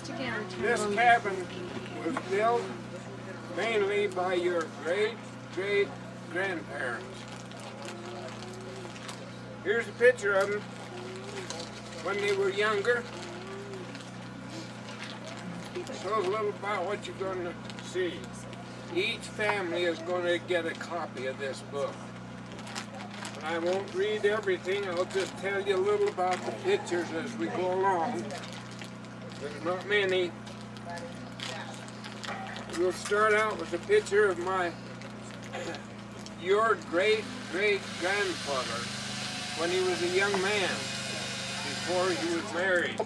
This cabin was built mainly by your great-great-grandparents. Here's a picture of them when they were younger. Shows a little about what you're going to see. Each family is going to get a copy of this book. But I won't read everything. I'll just tell you a little about the pictures as we go along. There's not many. We'll start out with a picture of your great-great-grandfather when he was a young man, before he was married. He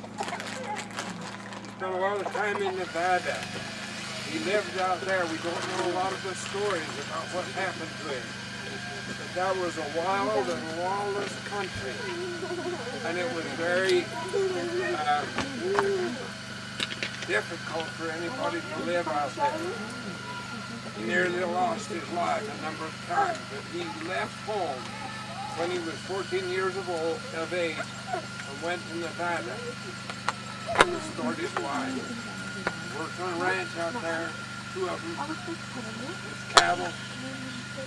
spent a lot of time in Nevada. He lived out there. We don't know a lot of the stories about what happened to him. But that was a wild and lawless country. And it was very difficult for anybody to live out there. He nearly lost his life a number of times, but he left home when he was 14 years of age and went to Nevada and restored his wife. Worked on a ranch out there, 2 of them, with cattle.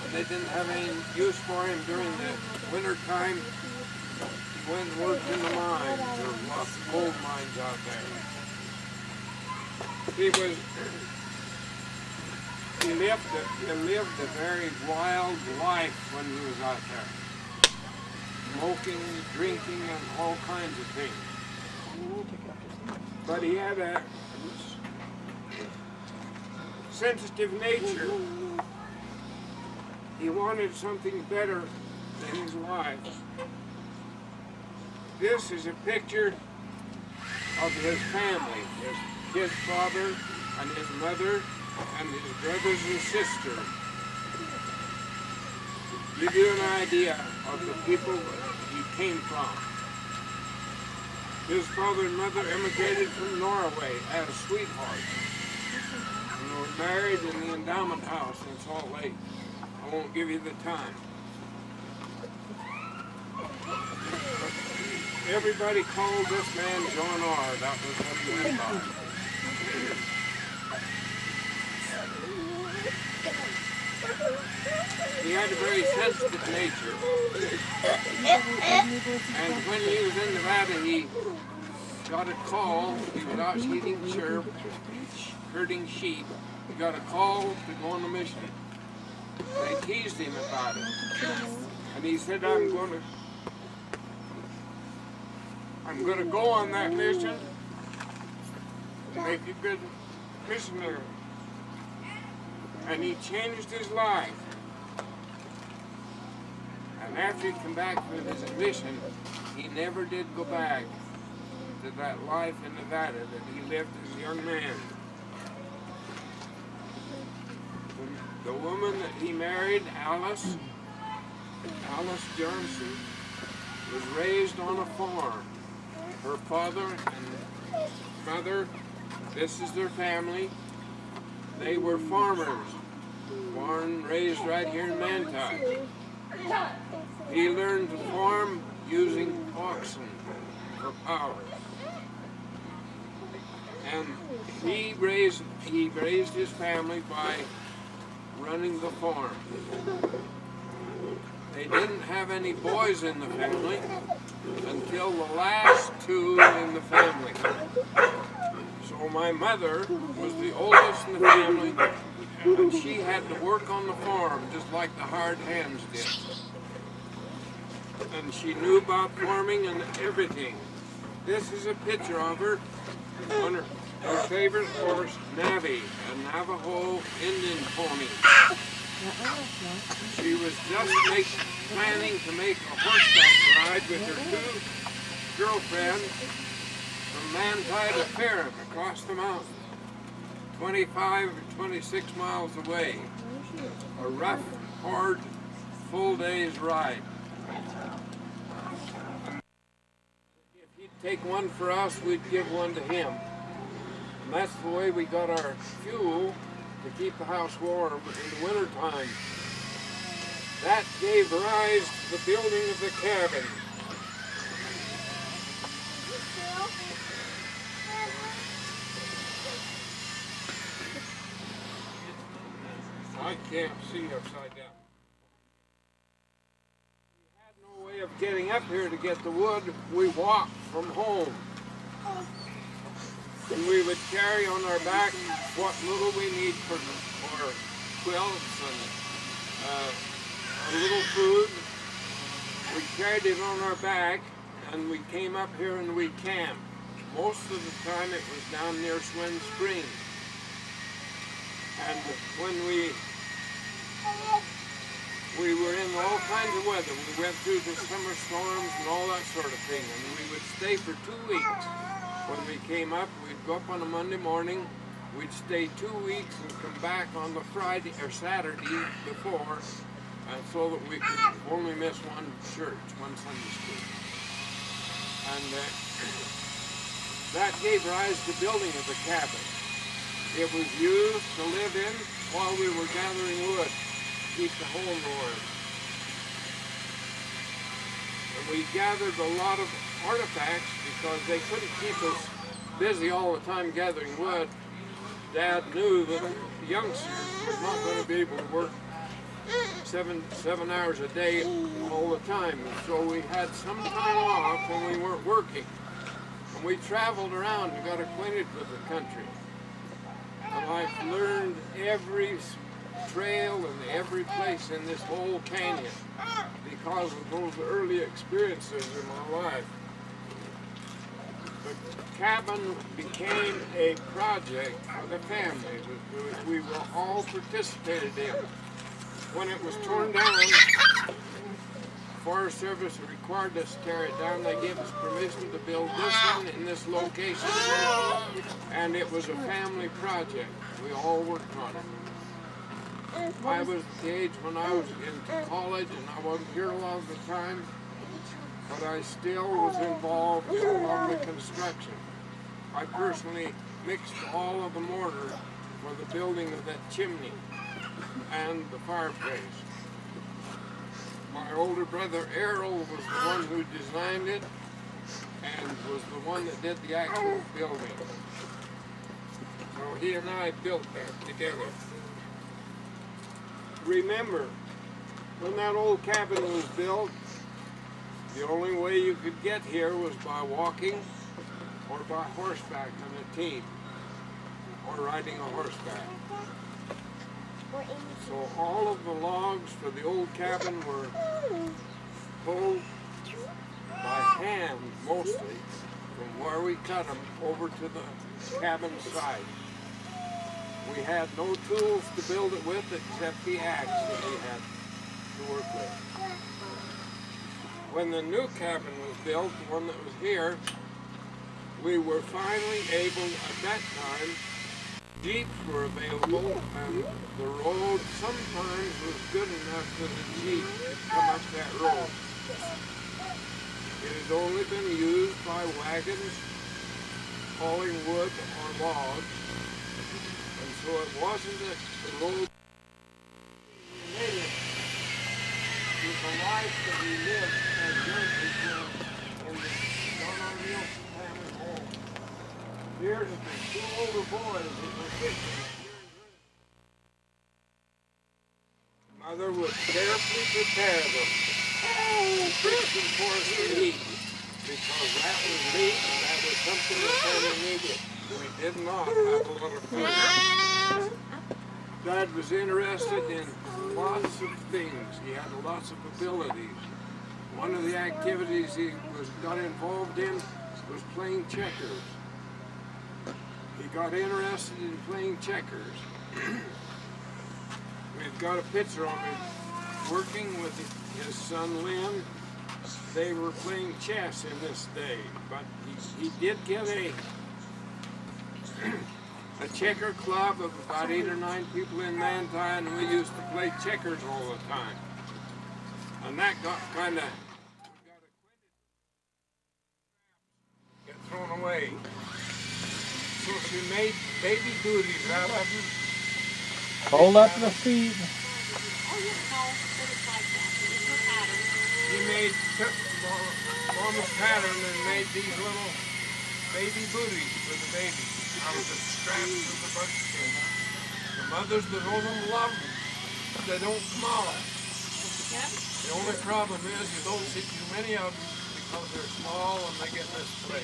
And they didn't have any use for him during the winter time. He went and worked in the mines. There were lots of gold mines out there. He lived a very wild life when he was out there. Smoking, drinking, and all kinds of things. But he had a sensitive nature. He wanted something better than his life. This is a picture of his family, his father and his mother and his brothers and sisters. Give you an idea of the people he came from. His father and mother emigrated from Norway as sweethearts and were married in the endowment house in Salt Lake. I won't give you the time. Everybody called this man John R. That was what he went by. He had a very sensitive nature. And when he was in Nevada, he got a call. He was out herding sheep. He got a call to go on a mission. They teased him about it. And he said, I'm going to go on that mission and make a good missionary. And he changed his life. And after he came back from his mission, he never did go back to that life in Nevada that he lived as a young man. The woman that he married, Alice Johnson, was raised on a farm. Her father and mother, this is their family, they were farmers, born and raised right here in Manti. He learned to farm using oxen for power. And he raised his family by running the farm. They didn't have any boys in the family until the last 2 in the family. So my mother was the oldest in the family, and she had to work on the farm just like the hard hands did. And she knew about farming and everything. This is a picture of her on her favorite horse, Navy, a Navajo Indian pony. She was just planning to make a horseback ride with her 2 girlfriends from Manti to Ferrum across the mountain, 25 or 26 miles away. A rough, hard, full day's ride. If he'd take one for us, we'd give one to him. And that's the way we got our fuel to keep the house warm in the wintertime. That gave rise to the building of the cabin. I can't see upside down. We had no way of getting up here to get the wood. We walked from home. And we would carry on our back what little we need for quilts and a little food. We carried it on our back, and we came up here and we camped. Most of the time it was down near Swin Springs. And when we were in all kinds of weather, we went through the summer storms and all that sort of thing, and we would stay for 2 weeks. When we came up, we'd go up on a Monday morning, we'd stay 2 weeks and come back on the Friday or Saturday before, and so that we could only miss one church, one Sunday school. And that gave rise to building of the cabin. It was used to live in while we were gathering wood, keep the home warm. And we gathered a lot of artifacts because they couldn't keep us busy all the time gathering wood. Dad knew that the youngsters were not going to be able to work seven hours a day all the time. And so we had some time off when we weren't working. And we traveled around and got acquainted with the country. And I've learned every trail and every place in this whole canyon because of those early experiences in my life. The cabin became a project for the family that we were all participated in. When it was torn down, Forest Service required us to tear it down. They gave us permission to build this one in this location, and it was a family project. We all worked on it. I was at the age when I was into college, and I wasn't here a lot of the time, but I still was involved in a lot of the construction. I personally mixed all of the mortar for the building of that chimney and the fireplace. My older brother Errol was the one who designed it and was the one that did the actual building. So he and I built that together. Remember, when that old cabin was built, the only way you could get here was by walking or by horseback on a team or riding a horseback. So all of the logs for the old cabin were pulled by hand mostly from where we cut them over to the cabin side. We had no tools to build it with except the axe that we had to work with. When the new cabin was built, the one that was here, we were finally able, at that time, Jeeps were available, and the road sometimes was good enough that a Jeep could come up that road. It had only been used by wagons hauling wood or logs, and so it wasn't a road related to the life that we lived as young people in the John O'Neill family home. Here's the two older boys that were fishing. Mother would carefully prepare them to fix them for us to eat, because that was meat and that was something the family needed. We did not have a lot of food. Dad was interested in lots of things. He had lots of abilities. One of the activities he got involved in was playing checkers. He got interested in playing checkers. We've got a picture of him working with his son Lynn. They were playing chess in this day, but he did get a checker club of about 8 or 9 people in Manti, and we used to play checkers all the time. And that got kind of get thrown away. So she made baby booties out of them. Hold up the feet. He took Mama's pattern and made these little baby booties for the babies out of the straps of the buckskin. The mothers that owned them loved them. they don't come out. The only problem is you don't see too many of them because they're small and they get misplaced.